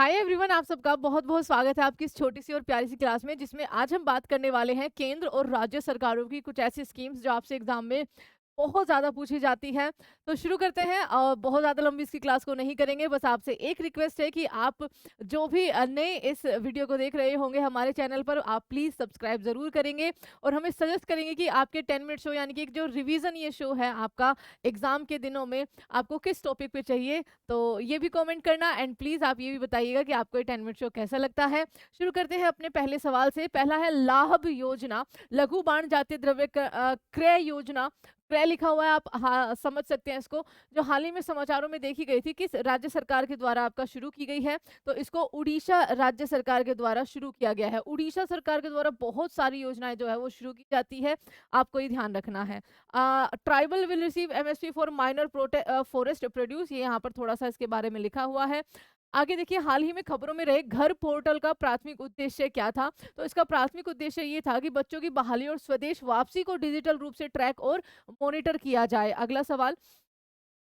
Hi everyone, आप सबका बहुत बहुत स्वागत है आपकी इस छोटी सी और प्यारी सी क्लास में, जिसमें आज हम बात करने वाले हैं केंद्र और राज्य सरकारों की कुछ ऐसी स्कीम्स जो आपसे एग्जाम में बहुत ज़्यादा पूछी जाती हैं। तो शुरू करते हैं। बहुत ज़्यादा लंबी इसकी क्लास को नहीं करेंगे, बस आपसे एक रिक्वेस्ट है कि आप जो भी नए इस वीडियो को देख रहे होंगे हमारे चैनल पर, आप प्लीज़ सब्सक्राइब ज़रूर करेंगे और हमें सजेस्ट करेंगे कि आपके 10 मिनट शो यानी कि एक जो रिवीजन ये शो है आपका एग्जाम के दिनों में, आपको किस टॉपिक पे चाहिए। तो ये भी कमेंट करना एंड प्लीज़ आप ये भी बताइएगा कि आपको ये 10 मिनट शो कैसा लगता है। शुरू करते हैं अपने पहले सवाल से। पहला है लाभ योजना, लघु बाण जातीय द्रव्य क्रय योजना। क्रय लिखा हुआ है, आप हाँ समझ सकते हैं इसको, जो हाल ही में समाचारों में देखी गई थी, किस राज्य सरकार के द्वारा आपका शुरू की गई है। तो इसको उड़ीसा राज्य सरकार के द्वारा शुरू किया गया है। उड़ीसा सरकार के द्वारा बहुत सारी योजनाएं जो है वो शुरू की जाती है, आपको ये ध्यान रखना है। Tribal will receive MSP for minor forest produce, ये यहाँ पर थोड़ा सा इसके बारे में लिखा हुआ है। आगे देखिए, हाल ही में खबरों में रहे घर पोर्टल का प्राथमिक उद्देश्य क्या था। तो इसका प्राथमिक उद्देश्य ये था कि बच्चों की बहाली और स्वदेश वापसी को डिजिटल रूप से ट्रैक और मॉनिटर किया जाए। अगला सवाल,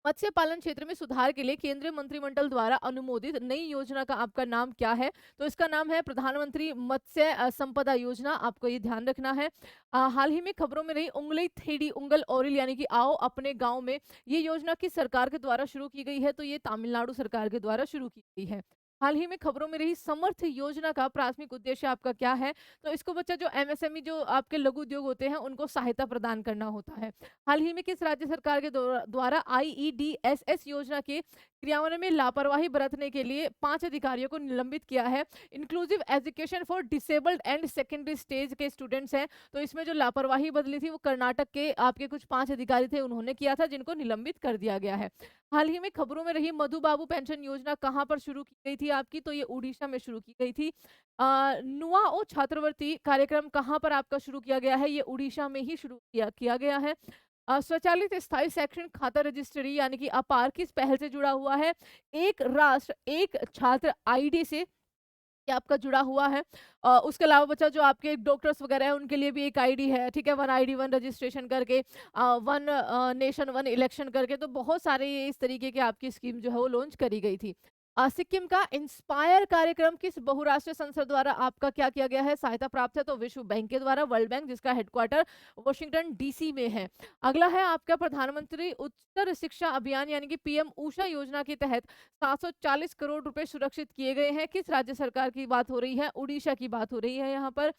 मत्स्य पालन क्षेत्र में सुधार के लिए केंद्रीय मंत्रिमंडल द्वारा अनुमोदित नई योजना का आपका नाम क्या है। तो इसका नाम है प्रधानमंत्री मत्स्य संपदा योजना, आपको ये ध्यान रखना है। हाल ही में खबरों में रही उंगली थेड़ी उंगल ओरिल यानी कि आओ अपने गांव में, ये योजना किस सरकार के द्वारा शुरू की गई है। तो ये तमिलनाडु सरकार के द्वारा शुरू की गई है। हाल ही में खबरों में रही समर्थ योजना का प्राथमिक उद्देश्य आपका क्या है। तो इसको बच्चा जो एमएसएमई जो आपके लघु उद्योग होते हैं उनको सहायता प्रदान करना होता है। हाल ही में किस राज्य सरकार के द्वारा आईईडीएसएस योजना के क्रियान्वयन में लापरवाही बरतने के लिए 5 अधिकारियों को निलंबित किया है। Inclusive education for disabled and secondary stage के स्टूडेंट्स हैं। तो इसमें जो लापरवाही बदली थी वो कर्नाटक के आपके कुछ 5 अधिकारी थे, उन्होंने किया था, जिनको निलंबित कर दिया गया है। हाल ही में खबरों में रही मधु बाबू पेंशन योजना कहाँ पर शुरू की गई थी आपकी। तो ये उड़ीसा में शुरू की गई थी। नुआओ छात्रवृत्ति कार्यक्रम कहाँ पर आपका शुरू किया गया है। ये उड़ीसा में ही शुरू किया गया है। स्वचालित स्थायी शैक्षणिक खाता रजिस्ट्री यानी कि अपार किस पहल से जुड़ा हुआ है। एक राष्ट्र एक छात्र आईडी से ये आपका जुड़ा हुआ है। उसके अलावा बच्चा जो आपके डॉक्टर्स वगैरह हैं उनके लिए भी एक आईडी है, ठीक है, वन आईडी वन रजिस्ट्रेशन करके, वन नेशन वन इलेक्शन करके। तो बहुत सारे ये इस तरीके की आपकी स्कीम जो है वो लॉन्च करी गई थी। सिक्किम का इंस्पायर कार्यक्रम किस बहुराष्ट्रीय संसद द्वारा आपका क्या किया गया है, सहायता प्राप्त है। तो विश्व बैंक के द्वारा, वर्ल्ड बैंक, जिसका हेडक्वार्टर वॉशिंगटन डीसी में है। अगला है आपका प्रधानमंत्री उच्चतर शिक्षा अभियान यानी कि पीएम ऊषा योजना के तहत 740 करोड़ रुपए सुरक्षित किए गए हैं। किस राज्य सरकार की बात हो रही है, उड़ीसा की बात हो रही है यहाँ पर।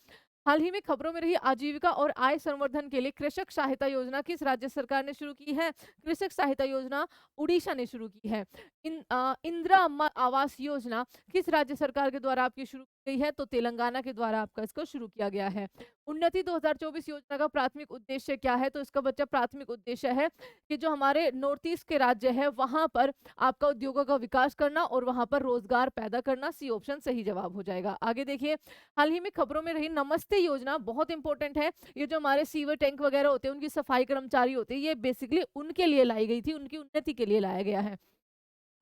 हाल ही में खबरों में रही आजीविका और आय संवर्धन के लिए कृषक सहायता योजना किस राज्य सरकार ने शुरू की है। कृषक सहायता योजना उड़ीसा ने शुरू की है। इंदिरा अम्मा आवास योजना किस राज्य सरकार के द्वारा आपकी शुरू की गई है। तो तेलंगाना के द्वारा आपका इसको शुरू किया गया है। उन्नति 2024 योजना का प्राथमिक उद्देश्य क्या है। तो इसका बच्चा प्राथमिक उद्देश्य है कि जो हमारे नॉर्थ ईस्ट के राज्य है वहां पर आपका उद्योगों का विकास करना और वहां पर रोजगार पैदा करना। सी ऑप्शन सही जवाब हो जाएगा। आगे देखिए, हाल ही में खबरों में रही नमस्ते योजना बहुत इंपॉर्टेंट है। ये जो हमारे सीवर टैंक वगैरह होते हैं, उनकी सफाई कर्मचारी होते हैं, ये बेसिकली उनके लिए लाई गई थी, उनकी उन्नति के लिए लाया गया है।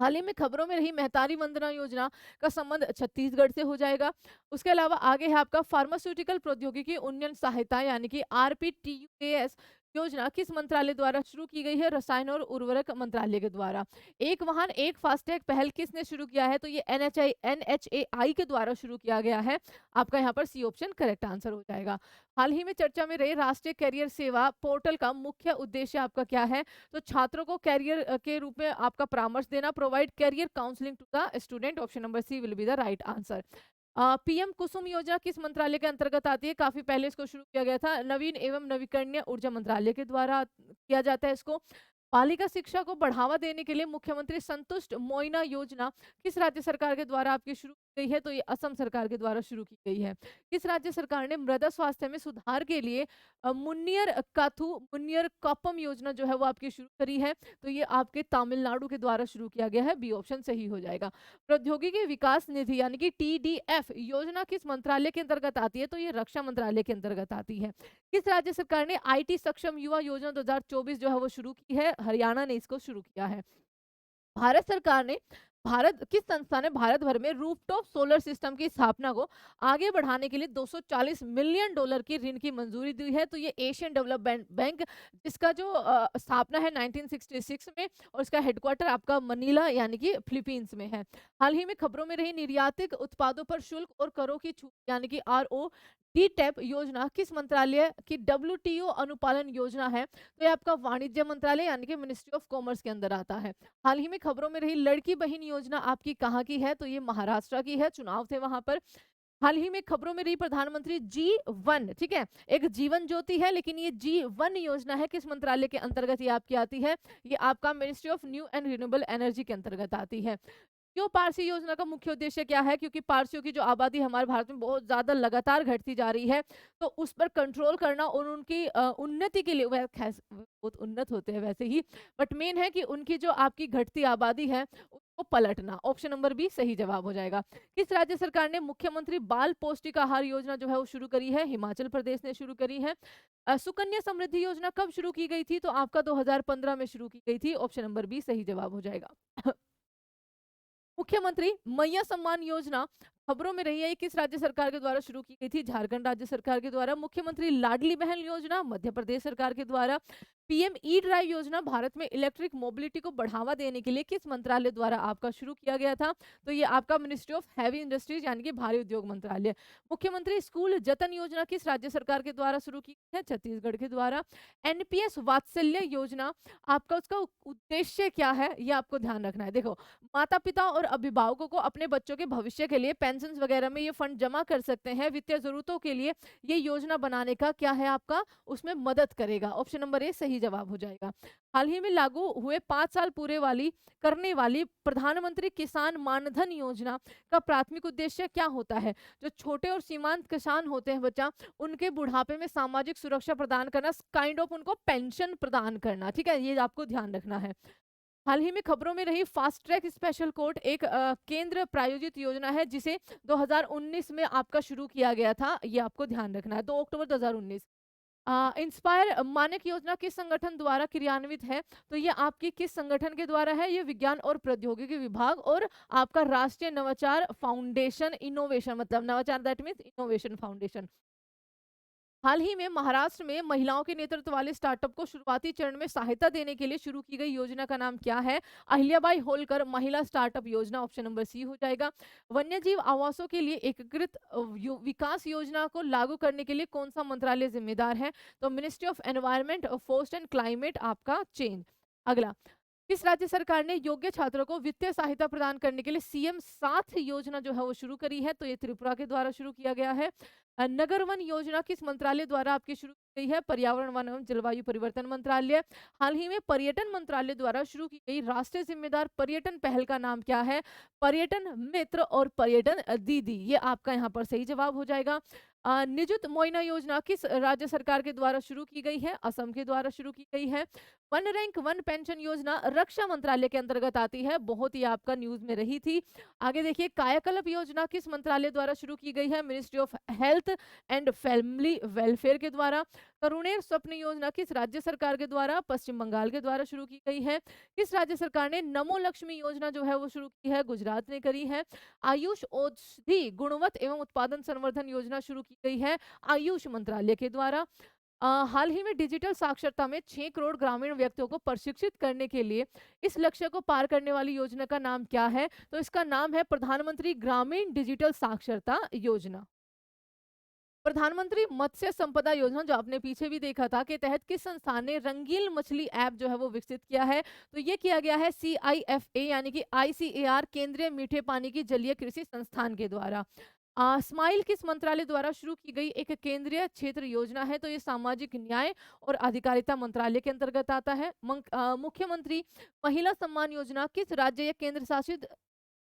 हाल ही में खबरों में रही मेहतारी वंदना योजना का संबंध छत्तीसगढ़ से हो जाएगा। उसके अलावा आगे है आपका फार्मास्यूटिकल प्रौद्योगिकी उन्नयन सहायता यानी कि आरपीटीयूएस योजना किस मंत्रालय द्वारा शुरू की गई है। रसायन और उर्वरक मंत्रालय के द्वारा। एक वाहन एक फास्टैग पहल किसने शुरू किया है। तो ये एनएचएआई के द्वारा शुरू किया गया है। आपका यहाँ पर सी ऑप्शन करेक्ट आंसर हो जाएगा। हाल ही में चर्चा में रहे राष्ट्रीय कैरियर सेवा पोर्टल का मुख्य उद्देश्य आपका क्या है। तो छात्रों को कैरियर के रूप में आपका परामर्श देना, provide career counselling to the student. Option number C will be the right answer. PM Kusum योजना किस मंत्रालय के अंतर्गत आती है। काफी पहले इसको शुरू किया गया था, नवीन एवं नवीकरणीय ऊर्जा मंत्रालय के द्वारा किया जाता है इसको। बालिका शिक्षा को बढ़ावा देने के लिए मुख्यमंत्री संतुष्ट मोइना योजना किस राज्य सरकार के द्वारा आपकी शुरू की गई है। तो ये असम सरकार के द्वारा शुरू की गई है। किस राज्य सरकार ने मृदा स्वास्थ्य में सुधार के लिए मुन्नियर काथू मुन्नियर कॉपम योजना जो है वो आपकी शुरू करी है। तो ये आपके तमिलनाडु के द्वारा शुरू किया गया है। बी ऑप्शन सही हो जाएगा। प्रौद्योगिकी विकास निधि यानी कि टीडीएफ योजना किस मंत्रालय के अंतर्गत आती है। तो ये रक्षा मंत्रालय के अंतर्गत आती है। किस राज्य सरकार ने आईटी सक्षम युवा योजना 2024 जो है वो शुरू की है। हरियाणा ने इसको शुरू किया है। भारत सरकार ने किस संस्था ने भारत भर में रूफटॉप सोलर सिस्टम की स्थापना को आगे बढ़ाने के लिए 240 मिलियन डॉलर की ऋण की मंजूरी दी है? तो ये एशियन डेवलपमेंट बैंक, जिसका जो स्थापना है 1966 में, और इसका हेडक्वार्टर आपका मनीला यानी कि फिलीपींस में है। हाल ही में खबरों में रही निर्यातिक उत्पादों पर शुल्क और करों की छूट यानी कि आरओ डी टैप योजना किस मंत्रालय की डब्ल्यूटीओ अनुपालन योजना है? तो ये आपका वाणिज्य मंत्रालय यानी कि मिनिस्ट्री ऑफ कॉमर्स के अंदर आता है। हाल ही में खबरों में रही लड़की बहन योजना आपकी कहाँ की है? तो ये महाराष्ट्र की है, चुनाव थे वहां पर। हाल ही में खबरों में रही प्रधानमंत्री G1, ठीक है, एक जीवन ज्योति है, लेकिन ये G1 योजना है, किस मंत्रालय के अंतर्गत ये आपकी आती है? ये आपका ministry of new and renewable energy के अंतर्गत आती है। क्यों पारसी योजना का मुख्य उद्देश्य क्या है? क्योंकि पारसियों की जो आबादी हमारे भारत में बहुत ज़्यादा लगातार घटती जा रही है, तो उस पर कंट्रोल करना और उनकी उन्नति के लिए, वह बहुत उन्नत होते हैं वैसे ही, बट मेन है कि उनकी जो आपकी घटती आबादी है उसको पलटना। ऑप्शन नंबर बी सही जवाब हो जाएगा। किस राज्य सरकार ने मुख्यमंत्री बाल पौष्टिक आहार योजना जो है वो शुरू करी है? हिमाचल प्रदेश ने शुरू करी है। सुकन्या समृद्धि योजना कब शुरू की गई थी? तो आपका 2015 में शुरू की गई थी। ऑप्शन नंबर बी सही जवाब हो जाएगा। मुख्यमंत्री मैया सम्मान योजना खबरों में रही है, ये किस राज्य सरकार के द्वारा शुरू की गई थी? झारखंड राज्य सरकार के द्वारा। मुख्यमंत्री लाडली बहन योजना मध्य प्रदेश सरकार के द्वारा। पीएम ई ड्राइव योजना भारत में इलेक्ट्रिक मोबिलिटी को बढ़ावा देने के लिए किस मंत्रालय द्वारा आपका शुरू किया गया था? तो ये आपका मिनिस्ट्री ऑफ हैवी इंडस्ट्रीज यानी कि भारी उद्योग मंत्रालय। मुख्यमंत्री स्कूल जतन योजना किस राज्य सरकार के द्वारा शुरू की है? छत्तीसगढ़ के द्वारा। एनपीएस वात्सल्य योजना, आपका उसका उद्देश्य क्या है, ये आपको ध्यान रखना है। देखो, माता पिता और अभिभावकों को अपने बच्चों के भविष्य के लिए पेंशन वगैरह में ये फंड जमा कर सकते हैं। वित्तीय जरूरतों के लिए ये योजना बनाने का क्या है आपका, उसमें मदद करेगा। ऑप्शन नंबर ए सही जवाब हो जाएगा। हाल ही में लागू हुए 5 साल पूरे करने वाली प्रधानमंत्री किसान मानधन योजना का प्राथमिक उद्देश्य क्या होता है? जो छोटे और सीमांत किसान होते हैं बच्चा, उनके बुढ़ापे में सामाजिक सुरक्षा प्रदान करना, काइंड ऑफ उनको पेंशन प्रदान करना, ठीक है, ये आपको ध्यान रखना है। हाल ही में खबरों में रही फास्ट ट्रैक स्पेशल कोर्ट एक केंद्र प्रायोजित योजना है, जिसे 2019 में आपका शुरू किया गया था, ये आपको ध्यान रखना है। 2 अक्टूबर 2019। इंस्पायर मानक योजना किस संगठन द्वारा क्रियान्वित है? तो ये आपकी किस संगठन के द्वारा है? ये विज्ञान और प्रौद्योगिकी विभाग और आपका राष्ट्रीय नवाचार फाउंडेशन, इनोवेशन मतलब नवाचार, दैट मीन्स इनोवेशन फाउंडेशन। हाल ही में महाराष्ट्र में महिलाओं के नेतृत्व वाले स्टार्टअप को शुरुआती चरण में सहायता देने के लिए शुरू की गई योजना का नाम क्या है? अहिल्याबाई होलकर महिला स्टार्टअप योजना। ऑप्शन नंबर सी हो जाएगा। वन्यजीव आवासों के लिए एकीकृत विकास योजना को लागू करने के लिए कौन सा मंत्रालय जिम्मेदार है? तो ministry of environment, forest and climate आपका चेंज। अगला, किस राज्य सरकार ने योग्य छात्रों को वित्तीय सहायता प्रदान करने के लिए सीएम साथ योजना जो है वो शुरू करी है? तो ये त्रिपुरा के द्वारा शुरू किया गया है। नगर वन योजना किस मंत्रालय द्वारा आपकी शुरू की गई है? पर्यावरण वन एवं जलवायु परिवर्तन मंत्रालय। हाल ही में पर्यटन मंत्रालय द्वारा शुरू की गई राष्ट्रीय जिम्मेदार पर्यटन पहल का नाम क्या है? पर्यटन मित्र और पर्यटन दीदी, ये आपका यहाँ पर सही जवाब हो जाएगा। निजुत मोइना योजना किस राज्य सरकार के द्वारा शुरू की गई है? असम के द्वारा शुरू की गई है। वन रैंक वन पेंशन योजना रक्षा मंत्रालय के अंतर्गत आती है, बहुत ही आपका न्यूज में रही थी। आगे देखिए, कायाकल्प योजना किस मंत्रालय द्वारा शुरू की गई है? Ministry of health and family welfare के द्वारा। करुणेर स्वप्न योजना किस राज्य सरकार के द्वारा? पश्चिम बंगाल के द्वारा शुरू की गई है। किस राज्य सरकार ने नमो लक्ष्मी योजना जो है वो शुरू की है? गुजरात ने करी है। आयुष औषधि गुणवत्ता एवं उत्पादन संवर्धन योजना शुरू की गई है आयुष मंत्रालय के द्वारा। हाल ही में डिजिटल साक्षरता में 6 करोड़ ग्रामीण व्यक्तियों को प्रशिक्षित करने के लिए इस लक्ष्य को पार करने वाली योजना का नाम क्या है? तो इसका नाम है प्रधानमंत्री ग्रामीण डिजिटल साक्षरता योजना। प्रधानमंत्री मत्स्य संपदा योजना, जो आपने पीछे भी देखा था, के तहत किस संस्थान ने रंगील मछली ऐप जो है वो विकसित किया है? तो ये किया गया है CIFA यानी कि ICAR, केंद्रीय मीठे पानी की जलीय कृषि संस्थान के द्वारा। स्माइल किस मंत्रालय द्वारा शुरू की गई एक केंद्रीय क्षेत्र योजना है? तो ये सामाजिक न्याय और अधिकारिता मंत्रालय के अंतर्गत आता है। मुख्यमंत्री महिला सम्मान योजना किस राज्य या केंद्र शासित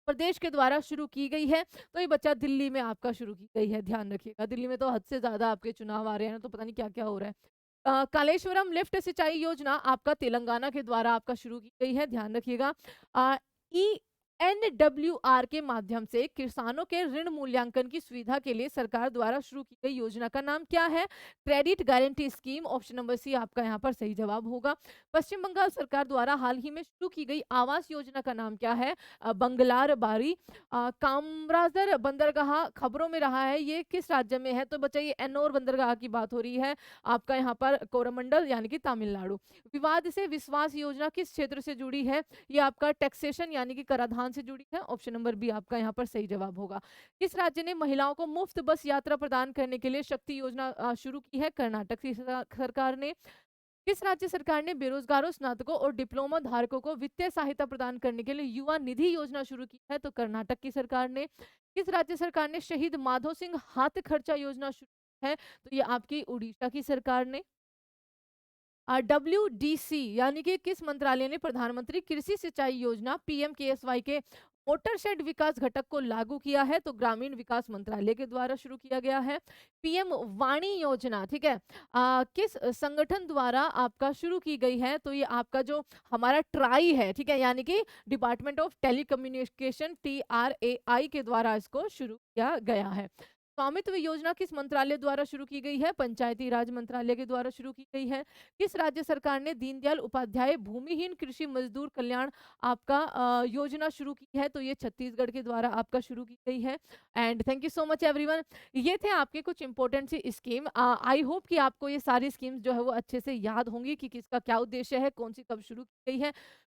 प्रदेश के द्वारा शुरू की गई है? तो ये बच्चा दिल्ली में आपका शुरू की गई है, ध्यान रखिएगा। दिल्ली में तो हद से ज्यादा आपके चुनाव आ रहे हैं ना, तो पता नहीं क्या क्या हो रहा है। कालेश्वरम लिफ्ट सिंचाई योजना आपका तेलंगाना के द्वारा आपका शुरू की गई है, ध्यान रखिएगा। ई एनडब्ल्यूआर के माध्यम से किसानों के ऋण मूल्यांकन की सुविधा के लिए सरकार द्वारा शुरू की गई योजना का नाम क्या है? Credit guarantee scheme, option number C आपका यहाँ पर सही जवाब होगा। पश्चिम बंगाल सरकार द्वारा हाल ही में शुरू की गई आवास योजना का नाम क्या है? बंगलार बारी। कामराजर बंदरगाह खबरों में रहा है, ये किस राज्य में है? तो बताइए, एन्नोर बंदरगाह की बात हो रही है आपका यहाँ पर कोरमंडल यानी कि तमिलनाडु। विवाद से विश्वास योजना किस क्षेत्र से जुड़ी है? ये आपका टैक्सेशन यानी कि कराधान से जुड़ी है। ऑप्शन नंबर बी आपका यहाँ पर सही जवाब होगा। किस राज्य ने महिलाओं को मुफ्त बस यात्रा प्रदान करने के लिए शक्ति योजना शुरू की है? कर्नाटक की सरकार ने। किस राज्य सरकार ने बेरोजगारों, स्नातकों और डिप्लोमा धारकों को वित्तीय सहायता प्रदान करने के लिए युवा निधि योजना शुरू की है? तो कर्नाटक की सरकार ने। किस राज्य सरकार ने शहीद माधो सिंह हाथ खर्चा योजना शुरू की है? तो ये आपकी उड़ीसा की सरकार ने। डब्ल्यूडीसी यानी कि किस मंत्रालय ने प्रधानमंत्री कृषि सिंचाई योजना पीएमकेएसवाई के मोटरशेड विकास घटक को लागू किया है? तो ग्रामीण विकास मंत्रालय के द्वारा शुरू किया गया है। पीएम वाणी योजना, ठीक है, किस संगठन द्वारा आपका शुरू की गई है? तो ये आपका जो हमारा ट्राई है, ठीक है, यानी कि डिपार्टमेंट ऑफ टेलीकम्युनिकेशन TRAI के द्वारा इसको शुरू किया गया है। स्वामित्व योजना किस मंत्रालय द्वारा शुरू की गई है? पंचायती राज मंत्रालय के द्वारा शुरू की गई है। किस राज्य सरकार ने दीनदयाल उपाध्याय भूमिहीन कृषि मजदूर कल्याण आपका योजना शुरू की है? तो ये छत्तीसगढ़ के द्वारा आपका शुरू की गई है। And thank you so much everyone. ये थे आपके कुछ इंपॉर्टेंट सी स्कीम। आई होप कि आपको ये सारी स्कीम्स जो है वो अच्छे से याद होंगी कि किसका क्या उद्देश्य है, कौन सी कब शुरू की गई है,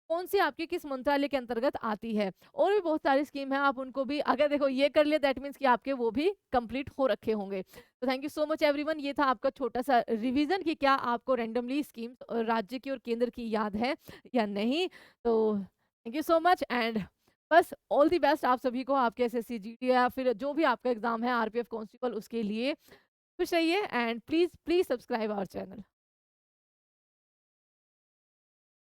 कौन सी आपकी किस मंत्रालय के अंतर्गत आती है। और भी बहुत सारी स्कीम है, आप उनको भी अगर देखो ये कर लिए दैट मीन्स कि आपके वो भी कंप्लीट हो रखे होंगे। तो thank you so much everyone. ये था आपका छोटा सा रिवीजन कि क्या आपको रैंडमली स्कीम्स राज्य की और केंद्र की याद है या नहीं। तो thank you so much and बस ऑल दी बेस्ट आप सभी को, आपके एसएससी जीडी या फिर जो भी आपका एग्जाम है आरपीएफ कांस्टेबल, उसके लिए खुश रहिए and please please subscribe our channel.